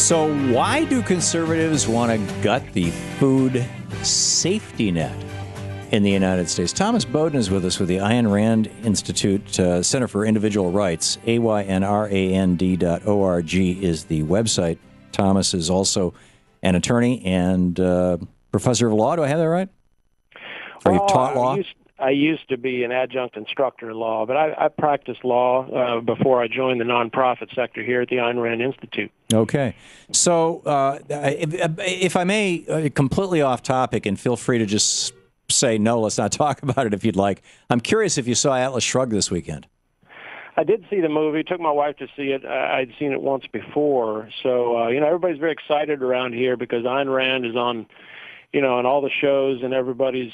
So why do conservatives want to gut the food safety net in the United States? Thomas Bowden is with us with the Ayn Rand Institute Center for Individual Rights. AYNRAND.org is the website. Thomas is also an attorney and professor of law. Do I have that right? Or you've taught law? I used to be an adjunct instructor in law, but I practiced law before I joined the nonprofit sector here at the Ayn Rand Institute. Okay. So if I may, completely off topic, and feel free to just say, no, let's not talk about it if you'd like. I'm curious if you saw Atlas Shrugged this weekend. I did see the movie. Took my wife to see it. I'd seen it once before. So, everybody's very excited around here because Ayn Rand is on on all the shows and everybody's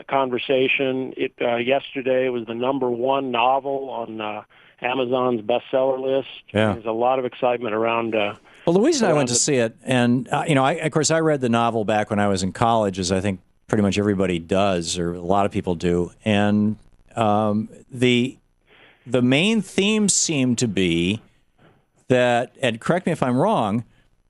conversation. Yesterday it was the #1 novel on Amazon's bestseller list. Yeah. There's a lot of excitement around. Well, the reason I went to see it, and of course, I read the novel back when I was in college, as I think pretty much everybody does, or a lot of people do, and the main themes seem to be that, and correct me if I'm wrong,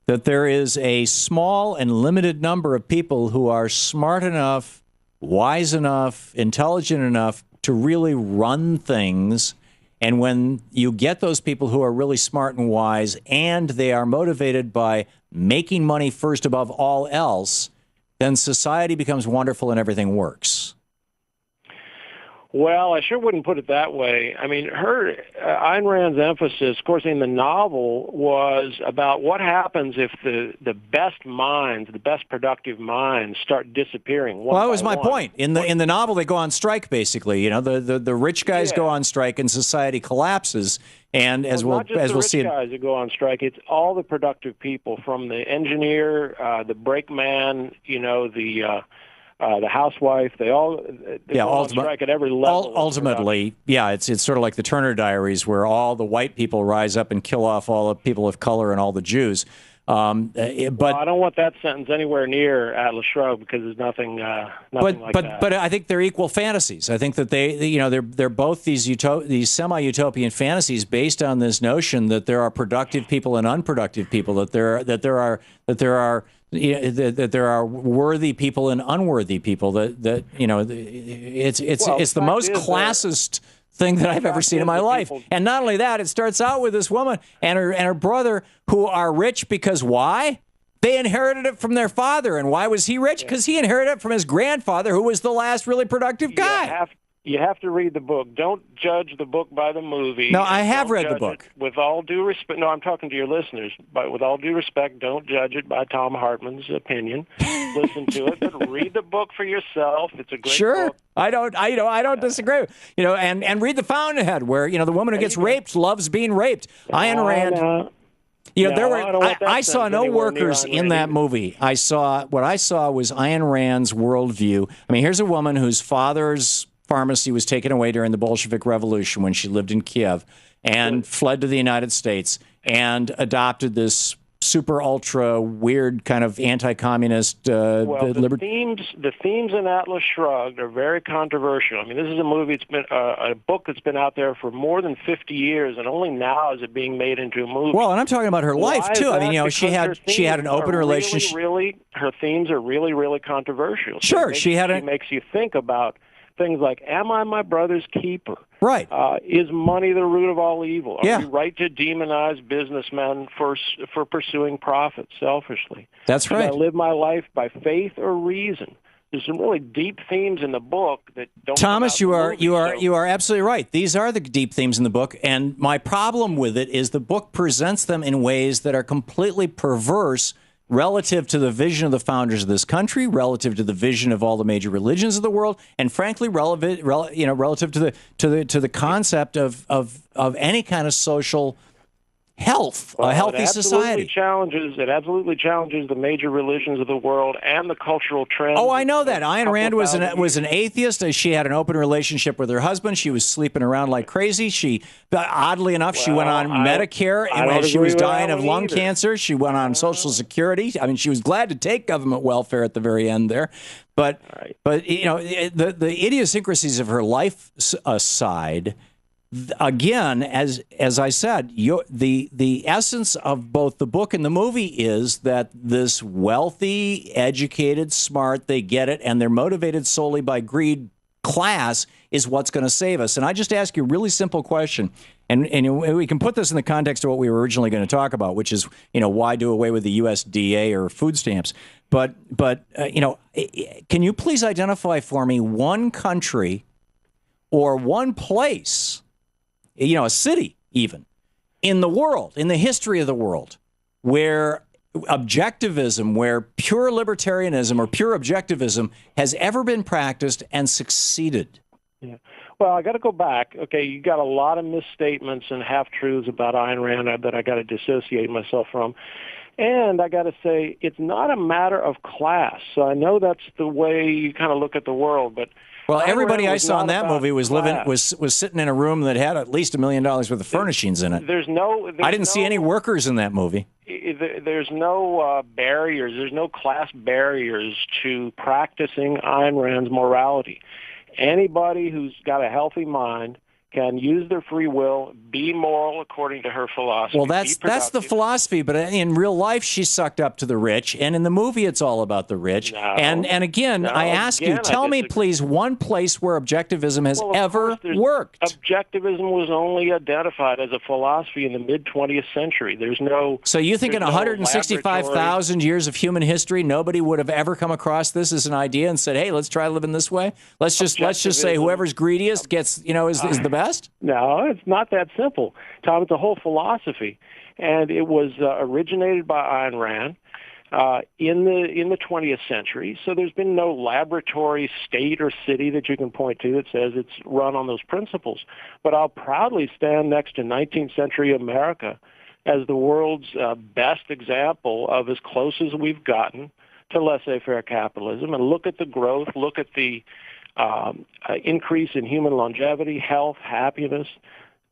that there is a small and limited number of people who are smart enough, wise enough, intelligent enough to really run things. And when you get those people who are really smart and wise, and they are motivated by making money first above all else, then society becomes wonderful and everything works. Well, I sure wouldn't put it that way. I mean, Ayn Rand's emphasis, of course, in the novel was about what happens if the best minds, the best productive minds, start disappearing. Well, that was my point. In the novel, they go on strike. Basically, the rich guys go on strike, and society collapses. And as we'll see, not just the rich guys that go on strike. It's all the productive people, from the engineer, the brakeman, the housewife. They all go on strike at every level. Ultimately, it's sort of like the Turner Diaries, where all the white people rise up and kill off all the people of color and all the Jews. But I don't want that sentence anywhere near Atlas Shrugged, because there's nothing like that. But I think they're equal fantasies. I think that they're both these semi-utopian fantasies based on this notion that there are productive people and unproductive people, that there are worthy people and unworthy people. It's the most classist thing that I've ever seen in my life. And not only that, it starts out with this woman and her brother, who are rich because why? They inherited it from their father. And why was he rich? Because he inherited it from his grandfather, who was the last really productive guy. You have to read the book. Don't judge the book by the movie. No, I have read the book. With all due respect, no, I'm talking to your listeners. But with all due respect, don't judge it by Thom Hartmann's opinion. Listen to it, but read the book for yourself. It's a great book. I don't disagree. And read The Fountainhead, where the woman who gets raped loves being raped. Ayn Rand. I saw no workers in that movie. What I saw was Ayn Rand's worldview. I mean, here's a woman whose father's pharmacy was taken away during the Bolshevik Revolution when she lived in Kiev, and fled to the United States and adopted this super ultra weird kind of anti-communist the themes in Atlas Shrugged are very controversial. I mean, this is a movie. It's been a book that's been out there for more than 50 years, and only now is it being made into a movie. Well, and I'm talking about her life too. I mean, she had an open relationship. Her themes are really, really controversial. Sure, she makes you think about things like, am I my brother's keeper? Right. Is money the root of all evil? Yeah. Are we right to demonize businessmen for pursuing profit selfishly? That's right. Should I live my life by faith or reason? There's some really deep themes in the book that don't. Thomas, you are absolutely right. These are the deep themes in the book, and my problem with it is the book presents them in ways that are completely perverse relative to the vision of the founders of this country, relative to the vision of all the major religions of the world, and frankly, relative to the concept of any kind of social health, a healthy society. It absolutely challenges the major religions of the world and the cultural trends. Oh, I know that. Ayn Rand was an atheist. She had an open relationship with her husband. She was sleeping around like crazy. Oddly enough, she went on Medicare, and when she was dying of lung cancer, she went on Social Security. I mean, she was glad to take government welfare at the very end there. But the idiosyncrasies of her life aside, again, as I said, the essence of both the book and the movie is that this wealthy, educated, smart, they get it, and they're motivated solely by greed class is what's going to save us. And I just ask you a really simple question, and we can put this in the context of what we were originally going to talk about, which is, why do away with the USDA or food stamps? But can you please identify for me one country or one place, a city even, in the world, in the history of the world, where objectivism, where pure libertarianism or pure objectivism has ever been practiced and succeeded? Yeah. Well, I got to go back. Okay, you got a lot of misstatements and half-truths about Ayn Rand that I got to dissociate myself from. And I got to say, it's not a matter of class. So I know that's the way you kind of look at the world, but well, everybody I saw in that movie was sitting in a room that had at least $1 million worth of furnishings in it. I didn't see any workers in that movie. There's no barriers. There's no class barriers to practicing Ayn Rand's morality. Anybody who's got a healthy mind can use their free will, be moral according to her philosophy. Well, that's the philosophy, but in real life, she's sucked up to the rich, and in the movie, it's all about the rich. No, and again, I ask you, tell me, please, one place where objectivism has ever worked. Objectivism was only identified as a philosophy in the mid-20th century. There's no. So you think in 165,000 years of human history, nobody would have ever come across this as an idea and said, "Hey, let's try living this way. Let's just say whoever's greediest gets, is the best." No, it's not that simple, Tom. It's a whole philosophy, and it was originated by Ayn Rand in the 20th century. So there's been no laboratory, state, or city that you can point to that says it's run on those principles. But I'll proudly stand next to 19th century America as the world's best example of as close as we've gotten to laissez-faire capitalism. And look at the growth, look at the increase in human longevity, health, happiness,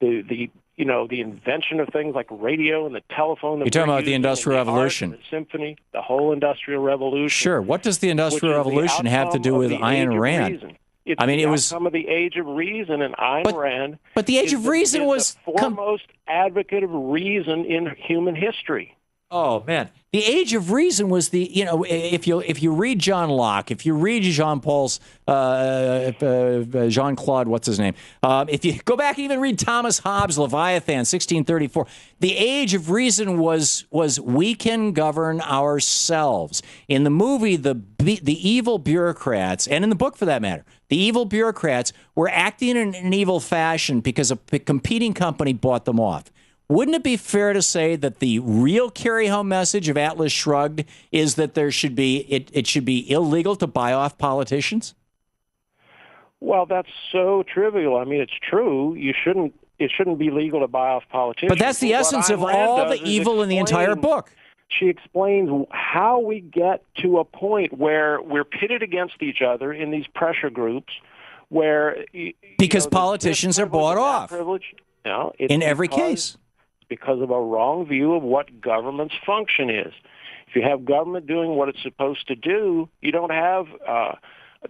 the invention of things like radio and the telephone. You're talking about the Industrial Revolution, the symphony, the whole Industrial Revolution. Sure. What does the Industrial Revolution have to do with Ayn Rand? It was some of the Age of Reason, and Ayn Rand. But the Age of Reason was the foremost advocate of reason in human history. Oh man, the Age of Reason was if you read John Locke, if you read Jean-Paul's Jean-Claude, what's his name? If you go back and even read Thomas Hobbes' Leviathan, 1634, the Age of Reason was we can govern ourselves. In the movie, the evil bureaucrats, and in the book for that matter, the evil bureaucrats were acting in an evil fashion because a competing company bought them off. Wouldn't it be fair to say that the real carry-home message of Atlas Shrugged is that it should be illegal to buy off politicians? Well, that's so trivial. I mean, it's true. It shouldn't be legal to buy off politicians. But that's the essence of all the evil in the entire book. She explains how we get to a point where we're pitted against each other in these pressure groups, where because politicians are bought off. No, in every case. Because of a wrong view of what government's function is. If you have government doing what it's supposed to do, you don't have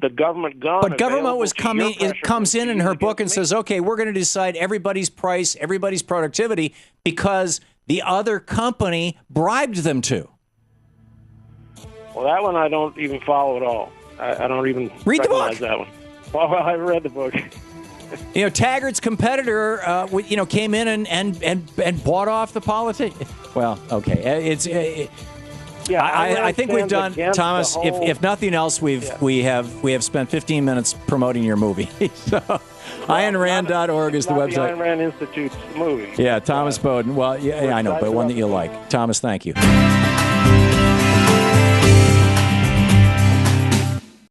the government gun. But government comes in her book and says, okay, we're going to decide everybody's price, everybody's productivity, because the other company bribed them to. Well, that one I don't even follow at all. I don't even recognize that one. Well, I read the book. Taggart's competitor, came in and bought off the politics. Well, okay, I think we've done, Thomas. If nothing else, we have spent 15 minutes promoting your movie. So, AynRand.org is the website. The Ayn Rand Institute's movie. Yeah, Thomas Bowden. Well, yeah, I know, but one that you like. Thomas, thank you.